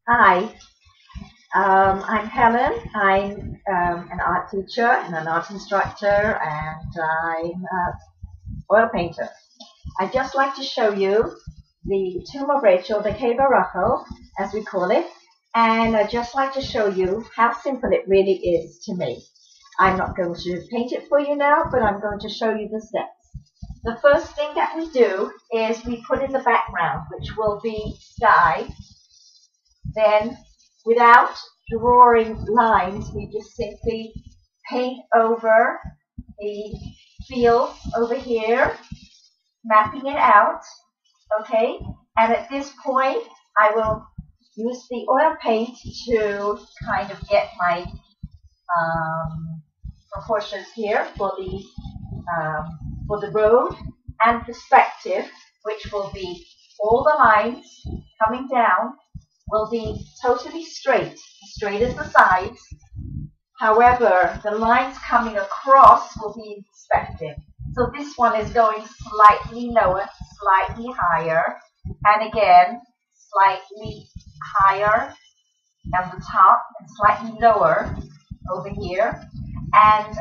Hi, I'm Helen. I'm an art teacher and an art instructor, and I'm an oil painter. I'd just like to show you the Tomb of Rachel, the Cave Barocco, as we call it, and I'd just like to show you how simple it really is to make. I'm not going to paint it for you now, but I'm going to show you the steps. The first thing that we do is we put in the background, which will be sky. Then, without drawing lines, we just simply paint over the field over here, mapping it out, okay? And at this point, I will use the oil paint to kind of get my proportions here for the road and perspective, which will be all the lines coming down will be totally straight, straight as the sides. However, the lines coming across will be in perspective. So this one is going slightly lower, slightly higher, and again, slightly higher at the top and slightly lower over here. And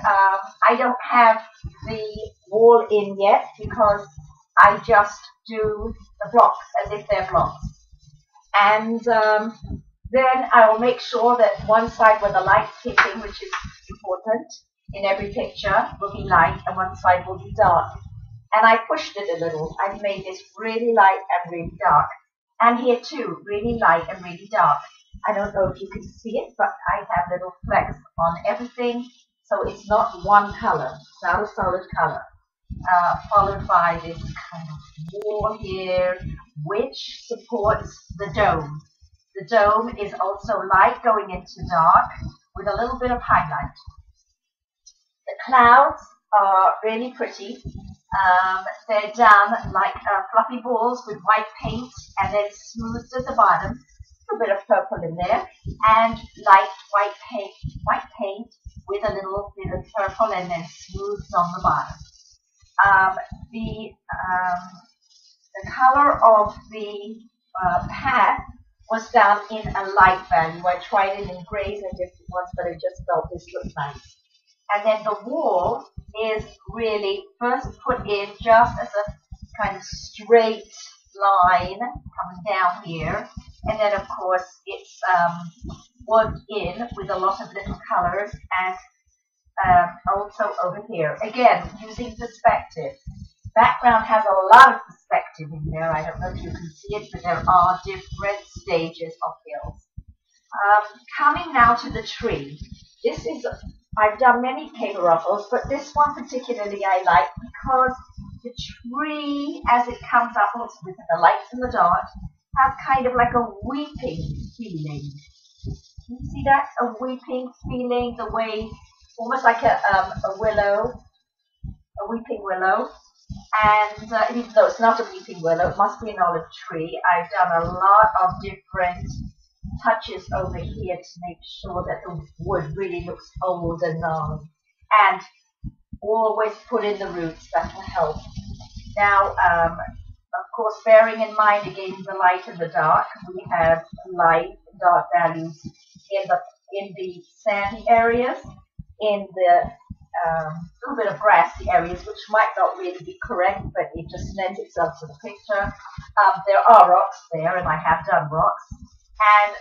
I don't have the wall in yet because I just do the blocks as if they're blocks. And then I will make sure that one side where the light's hitting, which is important in every picture, will be light and one side will be dark. And I pushed it a little. I've made this really light and really dark. And here too, really light and really dark. I don't know if you can see it, but I have little flecks on everything. So it's not one color. It's not a solid color. Followed by this kind of wall here, which supports the dome. The dome is also light going into dark with a little bit of highlight. The clouds are really pretty. They're done like fluffy balls with white paint and then smoothed at the bottom. A bit of purple in there and light white paint with a little bit of purple and then smoothed on the bottom. The color of the path was done in a light value. I tried it in grays and different ones, but I just felt this looked nice. And then the wall is really first put in just as a kind of straight line coming down here. And then, of course, it's worked in with a lot of little colors and also over here. Again, using perspective. Background has a lot of perspective in there. I don't know if you can see it, but there are different stages of hills. Coming now to the tree. This is, I've done many Cave Baroccos, but this one particularly I like because the tree, as it comes up also with the lights and the dark, has kind of like a weeping feeling. You see that? A weeping feeling, the way, almost like a willow, a weeping willow. And even though it's not a weeping willow, it must be an olive tree. I've done a lot of different touches over here to make sure that the wood really looks old and long. And always put in the roots, that will help. Now, of course, bearing in mind again the light and the dark, we have light and dark values in the sandy areas, in the little bit of grassy areas, which might not really be correct, but it just lends itself to the picture. There are rocks there, and I have done rocks.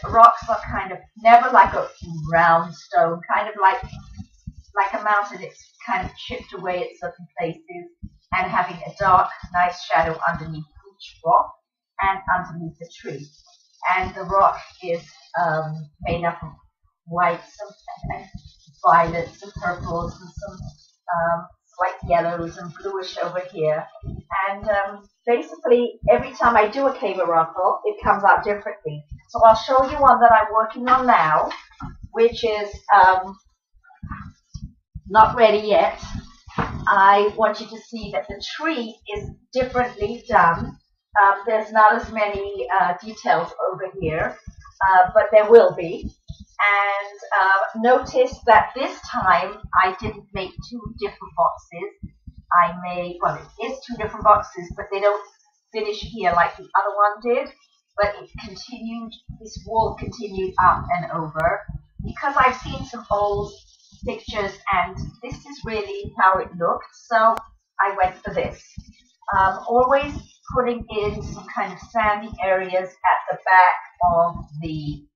And rocks are kind of never like a round stone, kind of like a mountain. It's kind of chipped away at certain places and having a dark, nice shadow underneath each rock and underneath the tree. And the rock is made up of whites and violets and purples and some slight yellows and bluish over here. And basically, every time I do a Cave Barocco, it comes out differently. So I'll show you one that I'm working on now, which is not ready yet. I want you to see that the tree is differently done. There's not as many details over here, but there will be. And notice that this time I didn't make two different boxes. I made, well, it is two different boxes, but they don't finish here like the other one did. but it continued, this wall continued up and over, because I've seen some old pictures and this is really how it looked, so I went for this. Always putting in some kind of sandy areas at the back of the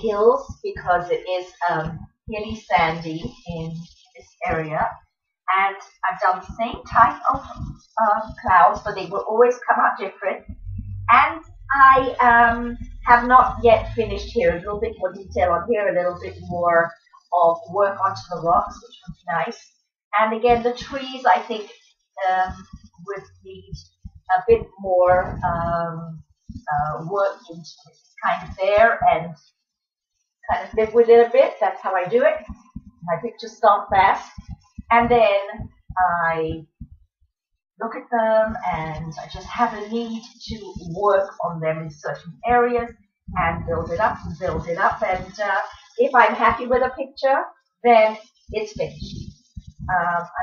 hills, because it is hilly sandy in this area. And I've done the same type of clouds, but they will always come out different. And I have not yet finished here. A little bit more detail on here, a little bit more of work onto the rocks, which would be nice. And again, the trees, I think, would need a bit more work into it. It's kind of there and kind of live with it a bit. That's how I do it. My pictures start fast. And then I look at them and I just have a need to work on them in certain areas and build it up and build it up. And if I'm happy with a picture, then it's finished.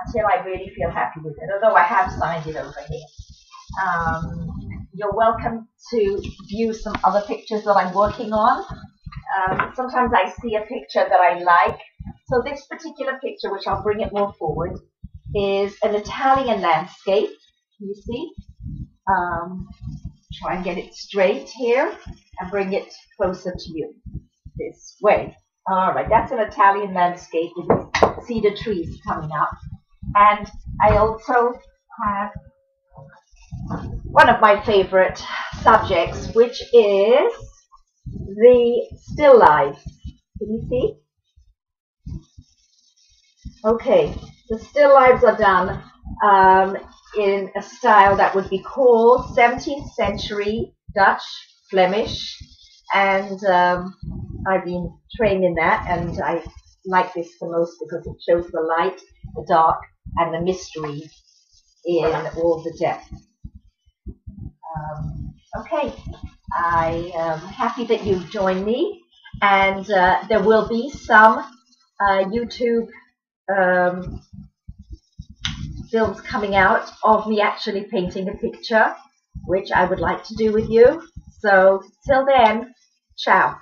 Until I really feel happy with it, although I have signed it over here. You're welcome to view some other pictures that I'm working on. Sometimes I see a picture that I like. So this particular picture, which I'll bring it more forward, is an Italian landscape. Can you see? Try and get it straight here and bring it closer to you this way. All right, that's an Italian landscape with these cedar trees coming up. And I also have one of my favorite subjects, which is the still life. Can you see? Okay, the still lives are done in a style that would be called 17th century Dutch Flemish, and I've been trained in that, and I like this the most because it shows the light, the dark, and the mystery in all the depth. Okay, I am happy that you've joined me, and there will be some YouTube films coming out of me actually painting a picture, which I would like to do with you. So till then, ciao.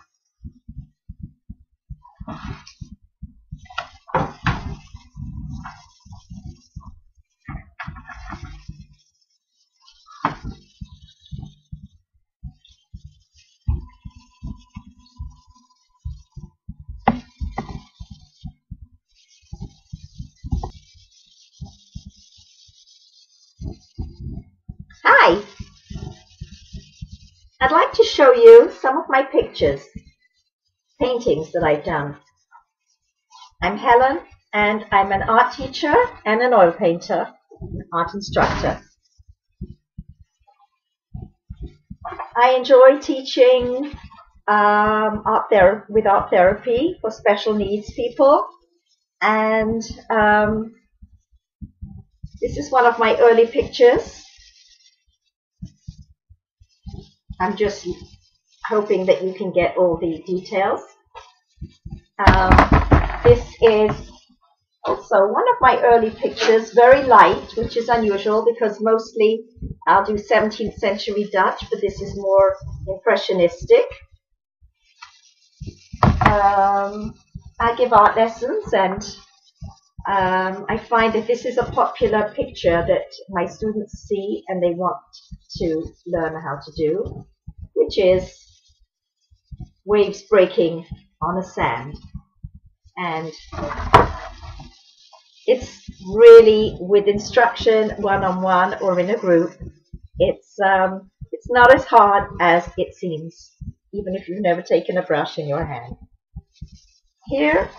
Hi! I'd like to show you some of my pictures, paintings that I've done. I'm Helen, and I'm an art teacher and an oil painter, art instructor. I enjoy teaching with art therapy for special needs people, and this is one of my early pictures. I'm just hoping that you can get all the details. This is also one of my early pictures, very light, which is unusual because mostly I'll do 17th century Dutch, but this is more impressionistic. I give art lessons, and I find that this is a popular picture that my students see and they want to learn how to do, which is waves breaking on a sand. And it's really with instruction, one-on-one or in a group. It's not as hard as it seems, even if you've never taken a brush in your hand. Here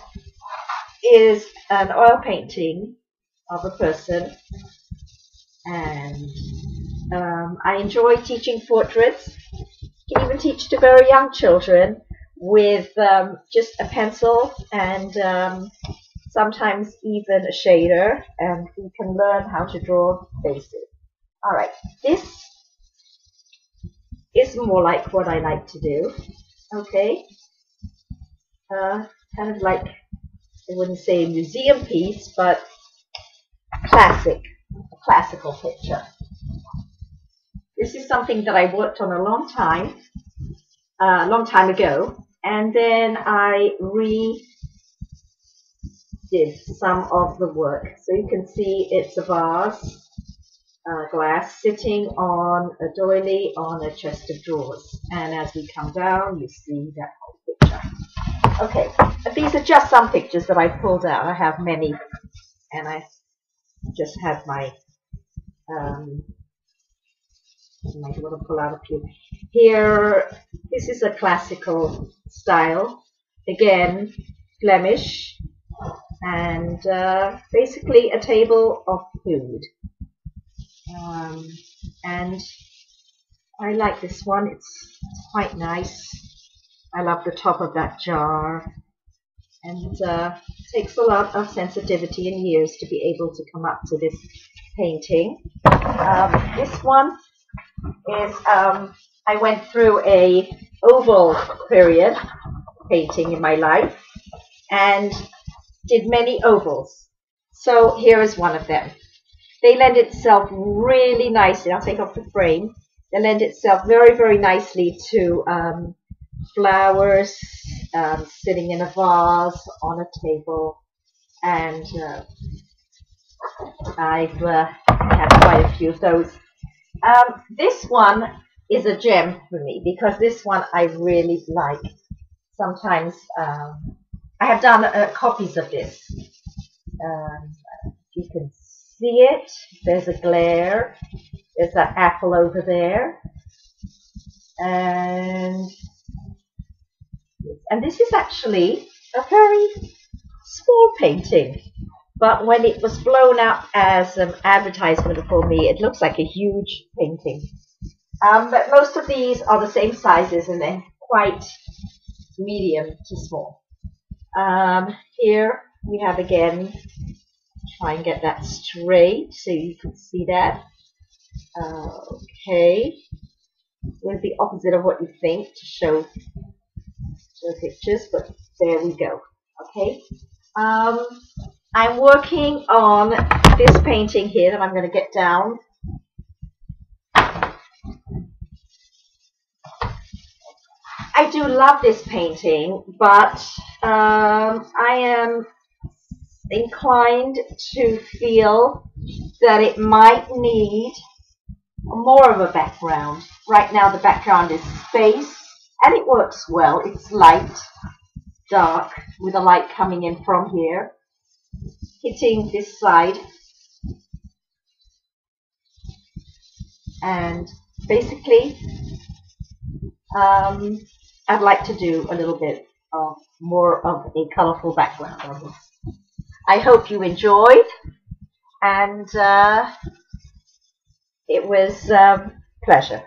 is an oil painting of a person, and I enjoy teaching portraits. You can even teach to very young children with just a pencil and sometimes even a shader, and you can learn how to draw faces. All right, this is more like what I like to do. Okay, kind of like, I wouldn't say a museum piece, but a classical picture. This is something that I worked on a long time ago, and then I redid some of the work. So you can see it's a vase, glass sitting on a doily on a chest of drawers, and as we come down you see that whole picture. Okay, but these are just some pictures that I pulled out. I have many, and I just had my I might want to pull out a few here. This is a classical style, again Flemish, and basically a table of food. And I like this one. It's quite nice. I love the top of that jar, and it takes a lot of sensitivity and years to be able to come up to this painting. This one is I went through a oval period painting in my life and did many ovals. So here is one of them. They lend itself really nicely. I'll take off the frame. They lend itself very, very nicely to flowers sitting in a vase on a table, and I've had quite a few of those. This one is a gem for me because this one I really like. Sometimes I have done copies of this. You can see it. There's a glare. There's that apple over there, and this is actually a very small painting, but when it was blown up as an advertisement for me, it looks like a huge painting. But most of these are the same sizes, and they're quite medium to small. Here we have again, try and get that straight so you can see that. Okay, with the opposite of what you think to show pictures, but there we go. Okay, I'm working on this painting here that I'm going to get down. I do love this painting, but I am inclined to feel that it might need more of a background. Right now the background is space, and it works well. It's light, dark, with the light coming in from here, hitting this side, and basically I'd like to do a little bit of more of a colorful background on this. I hope you enjoyed, and it was a pleasure.